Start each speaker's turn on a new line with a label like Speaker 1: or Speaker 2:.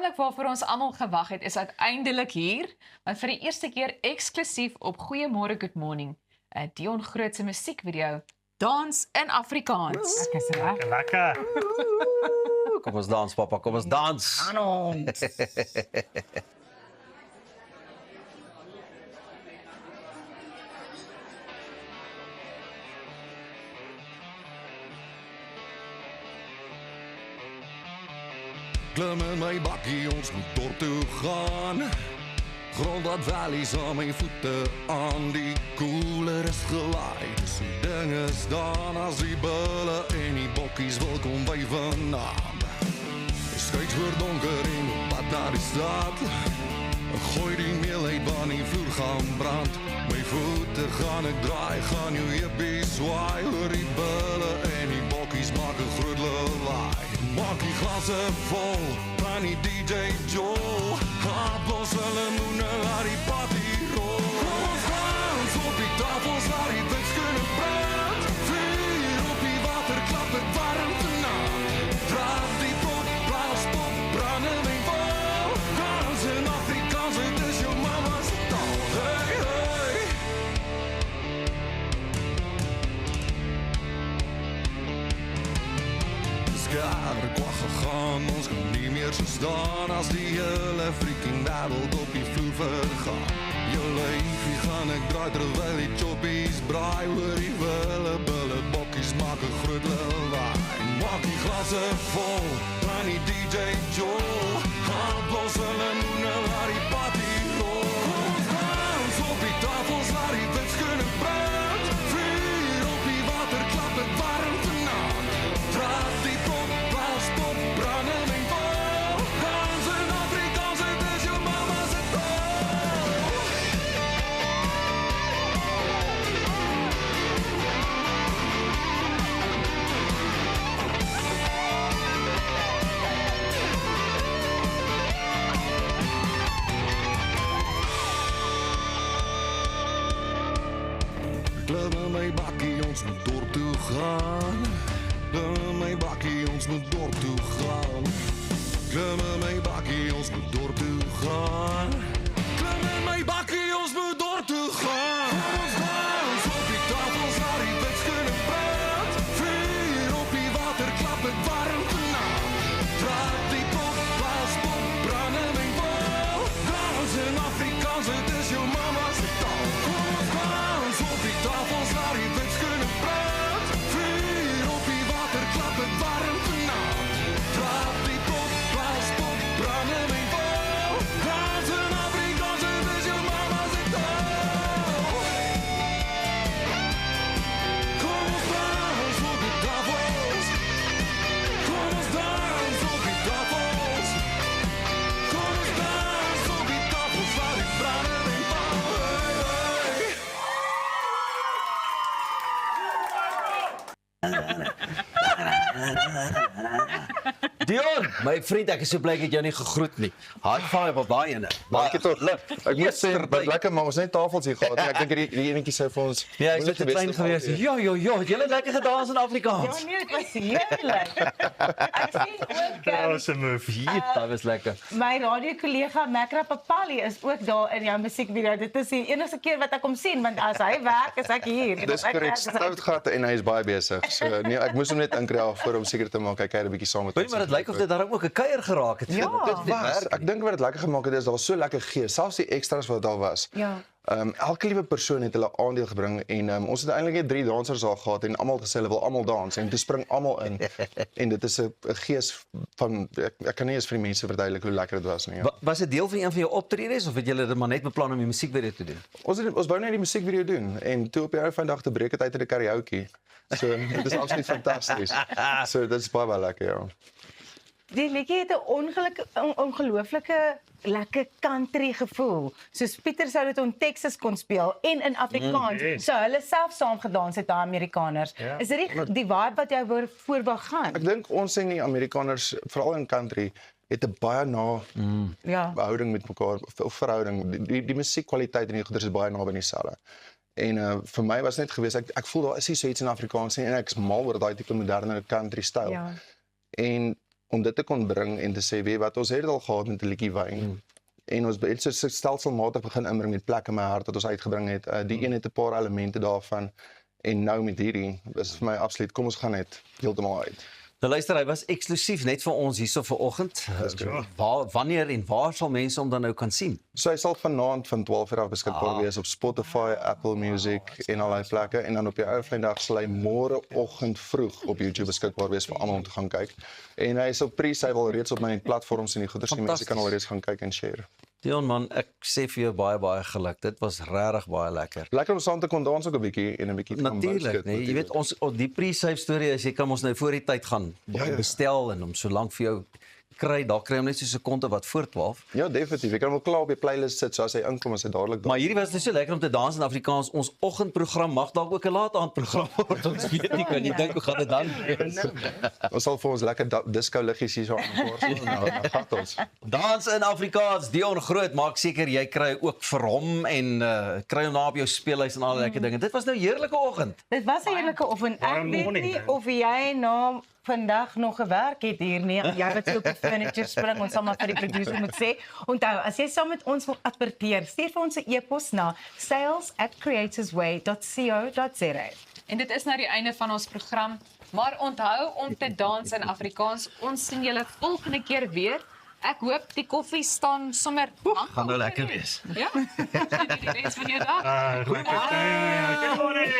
Speaker 1: oomblik waarvoor ons almal gewag het is uiteindelik hier, want vir die eerste keer eksklusief op Goeiemôre Good Morning, 'n Dion Groot se musiekvideo, Dans in Afrikaans.
Speaker 2: Ek is reg.
Speaker 3: Lekker.
Speaker 4: Kom ons dans, papa, kom ons dans.
Speaker 2: Aan ons.
Speaker 5: Klim in my bakkie, ons moet dorp toe gaan. Grond wat valleys aan my voete aan. Die koeler is gelaai, dus die dinge staan. As die bulle en die bokkies wil kom by vanaand. Skuits word donker en op pad na die stad. Gooi die meel uit waar die vloer gaan brand. My voete gaan ek draai, gaan jou heupies swaai. Hoor die bulle en die bokkies maak 'n groot lawaai. Maak die glasse vol van die DJ Joel. Appels en lemoene, laat die party rol. Kom ons dans op die tafels, laat die wiks kunnen brand. Vuur op die water, klap het warm vanavond. Draad die pot, blaas pot, brandewijn vol. Dans in Afrikaans, het is jou mama's taal. Hey, hey. Skare kwag gegaan, ons kan nie meer so staan. As die hele freaking wêreld op die vloer vergaan. Jou lyfie gaan ek draai terwyl die choppies braai. Hoor die wille bulle bokkies maak 'n groot lawaai. Maak die glasse vol van die DJ Joel. Appels en lemoene, laat die party rol. Kom ons dans op die tafels, laat die wiks kunnen brand. Vuur op die water, klap het warm vanavond. Draad die pot, blaas pot, brandewijn vol. Dans in Afrikaans, het is jou mama's taal. Klim in my bakkie, ons moet dorp toe gaan. Klim in my bakkie, ons moet dorp toe gaan. Klim in my bakkie, ons moet dorp toe gaan. Klim in my bakkie, ons moet dorp toe gaan. Kom ons dans op die tafels, laat die wiks kunnen brand. Vuur op die water, klap het warm vanavond. Draad die pot, blaas pot, brandewijn vol. Dans in Afrikaans, het is jou mama's taal. Kom ons dans op die tafels, laat die wiks kunnen brand. Vuur op die water, klap het warm vanavond. Draad die pot, blaas pot, brandewijn vol. Dans in Afrikaans, het is jou mama's taal. Kom ons dans op die tafels. Kom ons dans op die tafels. Kom ons dans op die tafels, laat die brandewijn vol. Hey, hey.
Speaker 4: Dion, my vriend, ek is so bly ek het jou nie gegroet nie. High five op daai ene.
Speaker 6: Dankie tog. Ek moet sê, wat lekker, maar ons het net tafels hier gehad. Ek dink die enetjie sou vir ons
Speaker 4: Ja, ek
Speaker 6: moeilik
Speaker 4: het te klein gewees. Ja, het julle lekker gedans in Afrikaans?
Speaker 2: Ja nee, dit was heerlik. Ek sien ook
Speaker 4: Dat was lekker.
Speaker 2: my radiokollega Makra Papali is ook daar in jou musiekvideo. Dit is die enigste keer wat ek hom sien, want as hy werk, is ek hier. En
Speaker 6: Dis
Speaker 2: as ek
Speaker 6: korrek,
Speaker 2: werk, is hy-
Speaker 6: stout gat en hy is baie besig. So nee, ek moes hom net inkry voor om seker te maak hy kyk 'n bietjie saam met
Speaker 4: Weet jy, maar dit lyk of dit daarom ook 'n kuier geraak het.
Speaker 2: Ja.
Speaker 6: Dit was, ek dink wat dit lekker gemaak het is daar was so lekker gees, selfs die extras wat daar was.
Speaker 2: Ja.
Speaker 6: Elke liewe persoon het hulle aandeel gebring en ons het eintlik net 3 dansers daar gehad en almal gesê hulle wil almal dans en toe spring almal in. En dit is 'n gees van ek kan nie eens vir die mense verduidelik hoe lekker dit was nie. Ja.
Speaker 4: Was dit deel van een van jou optredes of het julle dit maar net beplan om die musiekvideo te doen?
Speaker 6: Ons wou net die musiekvideo doen en toe op die ou van dag te breek het uit in 'n karaoke. So dit is absoluut fantasties. So dit is baie lekker, ja.
Speaker 2: Die liedjie het 'n ongelooflike lekker country gevoel. Soos Pieter sou dit in Texas kon speel en in Afrikaans. So hulle self saam gedans het, daai Amerikaners.
Speaker 3: Ja.
Speaker 2: Is dit die vibe wat jy voor wil gaan?
Speaker 6: Ek dink ons en die Amerikaners, veral in country, het 'n baie na
Speaker 2: Ja.
Speaker 6: verhouding met mekaar of verhouding. Die musiekkwaliteit en die goeders is baie naby dieselfde. En vir my was net gewees ek voel daar is nie so iets in Afrikaans nie en ek's mal oor daai tipe moderne country styl.
Speaker 2: Ja.
Speaker 6: En om dit te kon bring en te sê, weet wat, ons het dit al gehad met 'n liedjie wyn. En ons het so stelselmatig begin inbring met Plek in my hart wat ons uitgebring het. Die een het 'n paar elemente daarvan en nou met hierdie is vir my absoluut, kom ons gaan net heeltemal uit.
Speaker 4: Nou luister, hy was eksklusief net vir ons hierso vanoggend. Wanneer en waar sal mense hom dan nou kan sien?
Speaker 6: So hy sal vanaand van 12:00 af beskikbaar wees op Spotify, Apple Music en allerlei plekke en dan op die ou vrydag sal hy môreoggend vroeg op YouTube beskikbaar wees vir almal om te gaan kyk. En hy is op pre-save al reeds op my platforms en die goeders, die mense kan al reeds gaan kyk en share.
Speaker 4: Dion man, ek sê vir jou baie geluk. Dit was regtig baie lekker.
Speaker 6: Lekker om saam te kon dans ook 'n bietjie en 'n bietjie te
Speaker 4: Natuurlik, nee, jy weet ons die pre-save storie as jy kan ons nou voor die tyd gaan bestel en hom so lank vir jou kry, daar kry hom net so 'n sekonde wat voor 12.
Speaker 6: Ja, definitief. Jy kan hom klaar op die playlist sit so as hy inkom as hy dadelik.
Speaker 4: Maar hierdie was net so lekker om te dans in Afrikaans. Ons oggendprogram mag dalk ook 'n laataandprogram word. Ons weet nie, kan jy dink hoe gaan dit dan wees?
Speaker 6: Ons sal vir ons lekker disco liggies hier so aanmekaar sit. Nou, dan gaan ons.
Speaker 4: Dans in Afrikaans, Dion Groot, maak seker jy kry ook vir hom en kry hom daar op jou speelhuis en al die lekker dinge. Dit was nou 'n heerlike oggend.
Speaker 2: Dit was 'n heerlike oggend. Ek weet nie of jy na vandag nog gewerk het hier nie. Jy wat so op die furniture spring, ons sal maar vir die producer moet sê. Onthou, as jy saam met ons wil adverteer, stuur vir ons 'n e-pos na sales@creatorsway.co.za.
Speaker 1: En dit is nou die einde van ons program, maar onthou om te dans in Afrikaans. Ons sien julle volgende keer weer. Ek hoop die koffie staan sommer
Speaker 4: Gaan nou lekker wees.
Speaker 1: Ja? Die res van jou dag.
Speaker 3: Goeie morning.